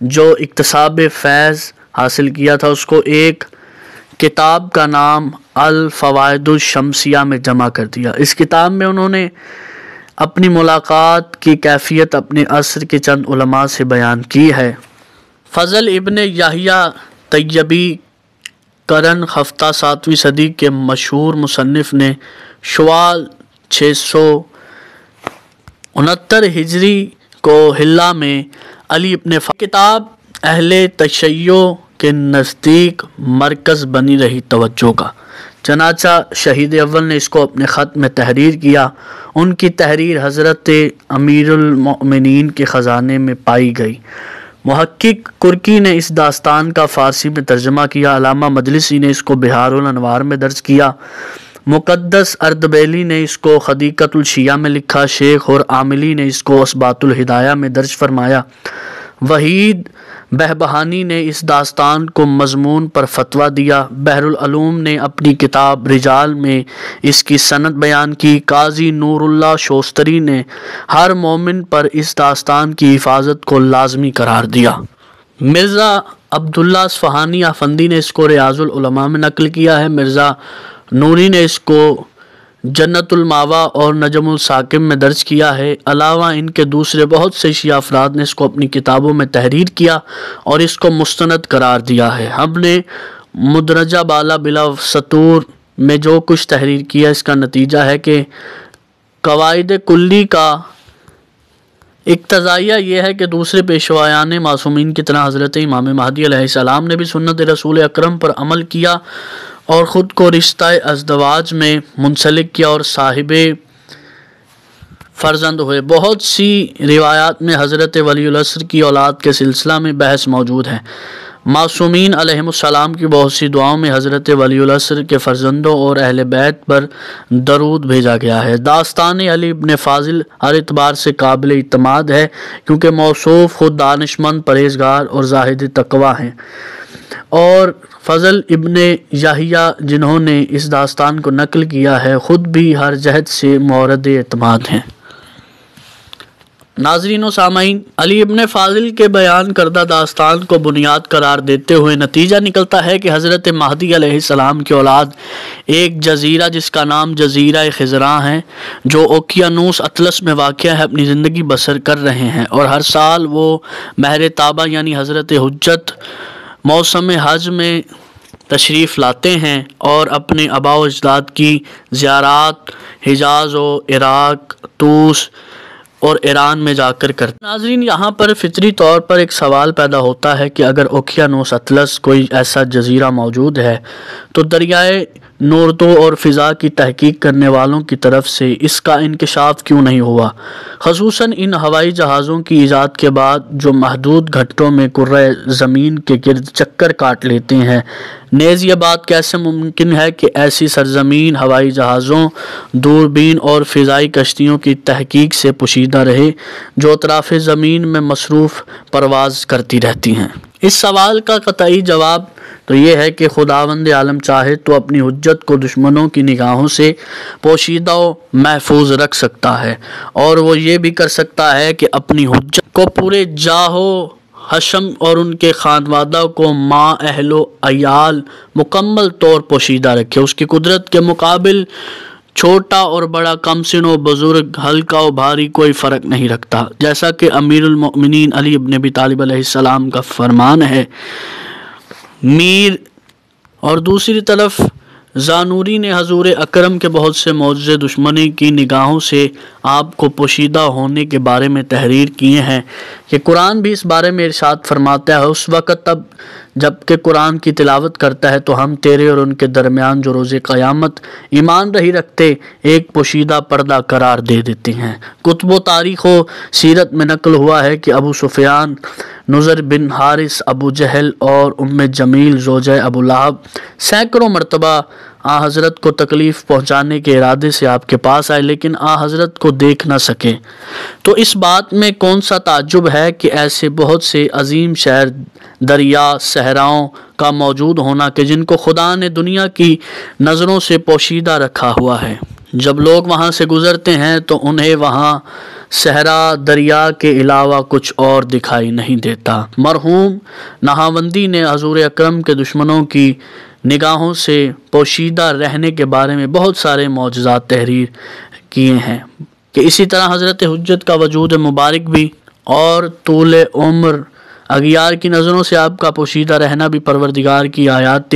جو اکتساب فیض حاصل کیا تھا اس کو ایک کتاب کا نام الفوائد الشمسیہ میں جمع کر دیا۔ اس کتاب میں انہوں نے اپنی ملاقات کی کیفیت اپنے عصر کے چند علماء سے بیان کی ہے۔ فضل ابن یحییٰ طیبی قرن ہفتہ 7ویں صدی کے مشہور مصنف نے شوال 669 ہجری کو حلہ میں علی ابن کتاب اہل تشیع کے نزدیک مرکز بنی رہی توجہ کا۔ چنانچہ شہید اول نے اس کو اپنے خط میں تحریر کیا۔ ان کی تحریر حضرت امیر المؤمنین کے خزانے میں پائی گئی۔ محقق کرکی نے اس داستان کا فارسی میں ترجمہ کیا۔ علامہ مجلسی نے اس کو بہار الانوار میں درج کیا۔ مقدس اردبیلی نے اس کو خدیقۃ الشیعہ میں لکھا۔ شیخ اور عاملی نے اس کو اثبات الہدایہ میں درج فرمایا۔ وحید بہبہانی نے اس داستان کو مضمون پر فتویٰ دیا۔ بحر العلوم نے اپنی کتاب رجال میں اس کی سند بیان کی۔ قاضی نور اللہ شوستری نے ہر مومن پر اس داستان کی حفاظت کو لازمی قرار دیا۔ مرزا عبداللہ اصفہانی افندی نے اس کو ریاض العلماء میں نقل کیا ہے۔ مرزا نوری نے اس کو جنت الماوا اور نجم الثاقب میں درج کیا ہے۔ علاوہ ان کے دوسرے بہت سے شیعہ افراد نے اس کو اپنی کتابوں میں تحریر کیا اور اس کو مستند قرار دیا ہے۔ ہم نے مدرجہ بالا بلا سطور میں جو کچھ تحریر کیا اس کا نتیجہ ہے کہ قواعد کلی کا اقتضائیہ یہ ہے کہ دوسرے پیشوایان معصومین کی طرح حضرت امام مہدی علیہ السلام نے بھی سنت رسول اکرم پر عمل کیا اور خود کو رشتہ ازدواج میں منسلک کیا اور صاحب فرزند ہوئے۔ بہت سی روایات میں حضرت ولی العصر کی اولاد کے سلسلہ میں بحث موجود ہے۔ معصومین علیہم السلام کی بہت سی دعاؤں میں حضرت ولی العصر کے فرزندوں اور اہل بیت پر درود بھیجا گیا ہے۔ داستان علی ابن فاضل ہر اعتبار سے قابل اعتماد ہے کیونکہ موصوف خود دانشمند، پرہیزگار اور زاہد تقویٰ ہیں، اور فضل ابن یحییٰ جنہوں نے اس داستان کو نقل کیا ہے خود بھی ہر جہت سے مورد اعتماد ہیں۔ ناظرین و سامعین، علی ابن فاضل کے بیان کردہ داستان کو بنیاد قرار دیتے ہوئے نتیجہ نکلتا ہے کہ حضرت مہدی علیہ السلام کی اولاد ایک جزیرہ جس کا نام جزیرہ خضراء ہے، جو اوقیانوس اطلس میں واقع ہے، اپنی زندگی بسر کر رہے ہیں، اور ہر سال وہ مہر طابہ یعنی حضرت حجت موسم حج میں تشریف لاتے ہیں اور اپنے آباء و اجداد کی زیارات حجاز و عراق، طوس اور ایران میں جا کر کرتے ہیں۔ ناظرین، یہاں پر فطری طور پر ایک سوال پیدا ہوتا ہے کہ اگر اوقیانوس اطلس کوئی ایسا جزیرہ موجود ہے تو دریائے نوردو اور فضا کی تحقیق کرنے والوں کی طرف سے اس کا انکشاف کیوں نہیں ہوا، خصوصاً ان ہوائی جہازوں کی ایجاد کے بعد جو محدود گھنٹوں میں کرۂ زمین کے گرد چکر کاٹ لیتے ہیں۔ نیز یہ بات کیسے ممکن ہے کہ ایسی سرزمین ہوائی جہازوں، دوربین اور فضائی کشتیوں کی تحقیق سے پوشیدہ رہے جو اطراف زمین میں مصروف پرواز کرتی رہتی ہیں؟ اس سوال کا قطعی جواب تو یہ ہے کہ خداوند عالم چاہے تو اپنی حجت کو دشمنوں کی نگاہوں سے پوشیدہ و محفوظ رکھ سکتا ہے، اور وہ یہ بھی کر سکتا ہے کہ اپنی حجت کو پورے جاہو حشم اور ان کے خاندوادہ کو ماں اہل و عیال مکمل طور پوشیدہ رکھے۔ اس کی قدرت کے مقابل چھوٹا اور بڑا، کم سن و بزرگ، ہلکا و بھاری کوئی فرق نہیں رکھتا، جیسا کہ امیر المؤمنین علی ابن ابی طالب علیہ السلام کا فرمان ہے۔ میر اور دوسری طرف زانوری نے حضور اکرم کے بہت سے معجزے دشمنی کی نگاہوں سے آپ کو پوشیدہ ہونے کے بارے میں تحریر کیے ہیں کہ قرآن بھی اس بارے میں ارشاد فرماتا ہے، اس وقت تب جب کہ قرآن کی تلاوت کرتا ہے تو ہم تیرے اور ان کے درمیان جو روز قیامت ایمان رہی رکھتے ایک پوشیدہ پردہ قرار دے دیتے ہیں۔ کتب و تاریخ و سیرت میں نقل ہوا ہے کہ ابو سفیان، نضر بن حارث، ابو جہل اور ام جمیل زوجہ ابو لہب سینکڑوں مرتبہ حضرت کو تکلیف پہنچانے کے ارادے سے آپ کے پاس آئے لیکن حضرت کو دیکھ نہ سکے۔ تو اس بات میں کون سا تعجب ہے کہ ایسے بہت سے عظیم شہر، دریا، صحراؤں کا موجود ہونا کہ جن کو خدا نے دنیا کی نظروں سے پوشیدہ رکھا ہوا ہے، جب لوگ وہاں سے گزرتے ہیں تو انہیں وہاں صحرا دریا کے علاوہ کچھ اور دکھائی نہیں دیتا۔ مرحوم نہاوندی نے حضور اکرم کے دشمنوں کی نگاہوں سے پوشیدہ رہنے کے بارے میں بہت سارے معجزات تحریر کیے ہیں کہ اسی طرح حضرت حجت کا وجود مبارک بھی اور طول عمر اغیار کی نظروں سے آپ کا پوشیدہ رہنا بھی پروردگار کی آیات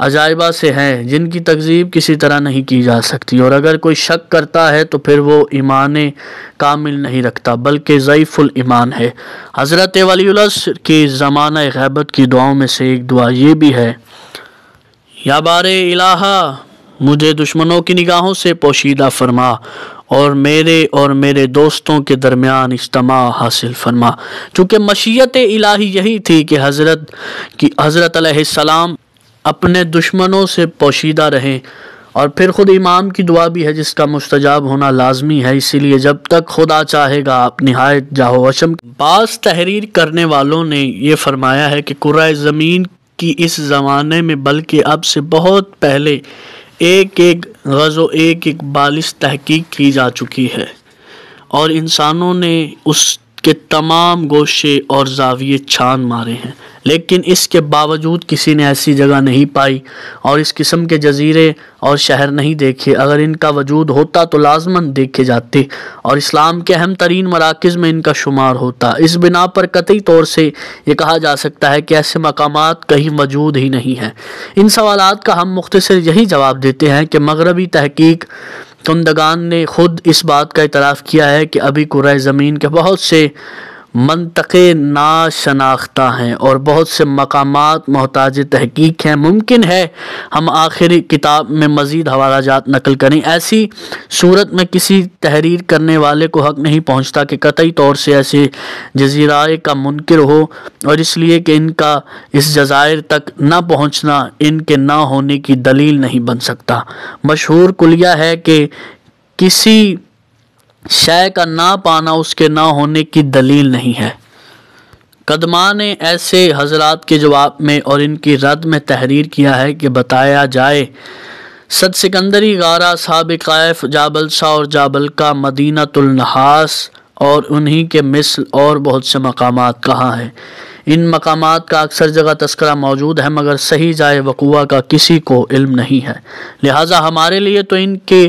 عجائبہ سے ہے جن کی تکذیب کسی طرح نہیں کی جا سکتی، اور اگر کوئی شک کرتا ہے تو پھر وہ ایمان کامل نہیں رکھتا بلکہ ضعیف الایمان ہے۔ حضرت ولی العصر کی زمانہ غیبت کی دعاؤں میں سے ایک دعا یہ بھی ہے: یا بار الہ مجھے دشمنوں کی نگاہوں سے پوشیدہ فرما اور میرے دوستوں کے درمیان اجتماع حاصل فرما۔ چونکہ مشیت الہی یہی تھی کہ حضرت علیہ السلام اپنے دشمنوں سے پوشیدہ رہیں، اور پھر خود امام کی دعا بھی ہے جس کا مستجاب ہونا لازمی ہے، اسی لیے جب تک خدا چاہے گا آپ نہایت جاہو وشم۔ بعض تحریر کرنے والوں نے یہ فرمایا ہے کہ کرۂ زمین کی اس زمانے میں بلکہ اب سے بہت پہلے ایک غزو ایک بالغ تحقیق کی جا چکی ہے اور انسانوں نے اس کے تمام گوشے اور زاویے چھان مارے ہیں، لیکن اس کے باوجود کسی نے ایسی جگہ نہیں پائی اور اس قسم کے جزیرے اور شہر نہیں دیکھے۔ اگر ان کا وجود ہوتا تو لازماً دیکھے جاتے اور اسلام کے اہم ترین مراکز میں ان کا شمار ہوتا۔ اس بنا پر قطعی طور سے یہ کہا جا سکتا ہے کہ ایسے مقامات کہیں موجود ہی نہیں ہیں۔ ان سوالات کا ہم مختصر یہی جواب دیتے ہیں کہ مغربی تحقیق کنندگان نے خود اس بات کا اعتراف کیا ہے کہ ابھی کرۂ زمین کے بہت سے منطقے ناشناختہ ہیں اور بہت سے مقامات محتاج تحقیق ہیں۔ ممکن ہے ہم آخری کتاب میں مزید حوالہ جات نقل کریں۔ ایسی صورت میں کسی تحریر کرنے والے کو حق نہیں پہنچتا کہ قطعی طور سے ایسے جزیرائے کا منکر ہو، اور اس لیے کہ ان کا اس جزائر تک نہ پہنچنا ان کے نہ ہونے کی دلیل نہیں بن سکتا۔ مشہور کلیہ ہے کہ کسی شے کا نہ پانا اس کے نہ ہونے کی دلیل نہیں ہے۔ قدماء نے ایسے حضرات کے جواب میں اور ان کی رد میں تحریر کیا ہے کہ بتایا جائے صد سکندری غارہ صحاب قائف جابل سا اور جابل کا مدینۃ النحاس اور انہی کے مثل اور بہت سے مقامات کہاں ہیں۔ ان مقامات کا اکثر جگہ تذکرہ موجود ہے مگر صحیح جائے وقوع کا کسی کو علم نہیں ہے، لہٰذا ہمارے لیے تو ان کے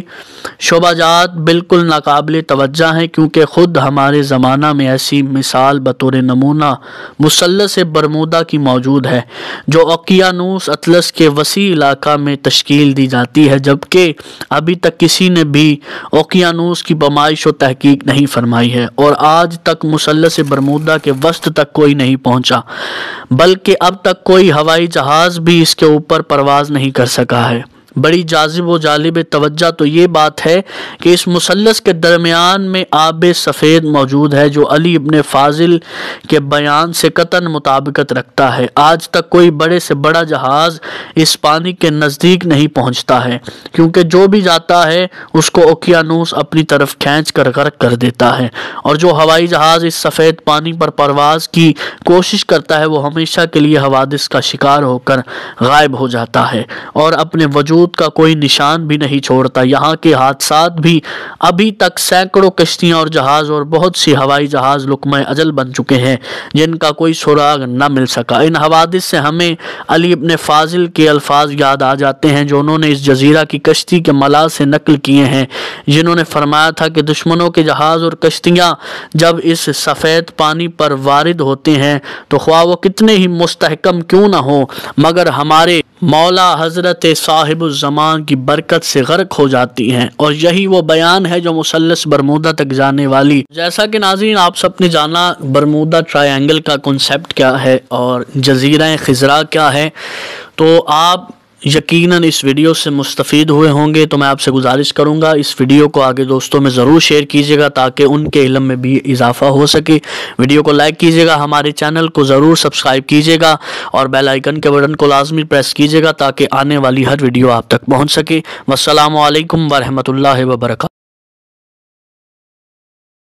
شعبہ جات بالکل ناقابل توجہ ہیں، کیونکہ خود ہمارے زمانہ میں ایسی مثال بطور نمونہ مثلث برمودا کی موجود ہے جو اوقیانوس اطلس کے وسیع علاقہ میں تشکیل دی جاتی ہے، جبکہ ابھی تک کسی نے بھی اوقیانوس کی پیمائش و تحقیق نہیں فرمائی ہے، اور آج تک مثلث برمودا کے وسط تک کوئی نہیں پہنچا، بلکہ اب تک کوئی ہوائی جہاز بھی اس کے اوپر پرواز نہیں کر سکا ہے۔ بڑی جاذب و جالب توجہ تو یہ بات ہے کہ اس مثلث کے درمیان میں آب سفید موجود ہے جو علی ابن فاضل کے بیان سے قطعاً مطابقت رکھتا ہے۔ آج تک کوئی بڑے سے بڑا جہاز اس پانی کے نزدیک نہیں پہنچتا ہے، کیونکہ جو بھی جاتا ہے اس کو اوقیانوس اپنی طرف کھینچ کر غرق کر دیتا ہے، اور جو ہوائی جہاز اس سفید پانی پر پرواز کی کوشش کرتا ہے وہ ہمیشہ کے لیے حوادث کا شکار ہو کر غائب ہو جاتا ہے اور اپنے وجود کا کوئی نشان بھی نہیں چھوڑتا۔ یہاں کے حادثات بھی ابھی تک سینکڑوں کشتیاں اور جہاز اور بہت سی ہوائی جہاز لقمہ اجل بن چکے ہیں جن کا کوئی سراغ نہ مل سکا۔ ان حوادث سے ہمیں علی ابن فاضل کے الفاظ یاد آ جاتے ہیں جو انہوں نے اس جزیرہ کی کشتی کے ملا سے نقل کیے ہیں، جنہوں نے فرمایا تھا کہ دشمنوں کے جہاز اور کشتیاں جب اس سفید پانی پر وارد ہوتے ہیں تو خواہ وہ کتنے ہی مستحکم کیوں نہ ہو مگر ہمارے مولا حضرت صاحب الزمان کی برکت سے غرق ہو جاتی ہیں، اور یہی وہ بیان ہے جو مثلث برمودا تک جانے والی۔ جیسا کہ ناظرین آپ سب نے جانا برمودا ٹرائی اینگل کا کنسیپٹ کیا ہے اور جزیرہ خضرا کیا ہے، تو آپ یقیناً اس ویڈیو سے مستفید ہوئے ہوں گے، تو میں آپ سے گزارش کروں گا اس ویڈیو کو آگے دوستوں میں ضرور شیئر کیجیے گا تاکہ ان کے علم میں بھی اضافہ ہو سکے۔ ویڈیو کو لائک کیجیے گا، ہمارے چینل کو ضرور سبسکرائب کیجیے گا اور بیل آئیکن کے بٹن کو لازمی پریس کیجیے گا تاکہ آنے والی ہر ویڈیو آپ تک پہنچ سکے۔ والسلام علیکم ورحمۃ اللہ وبرکاتہ۔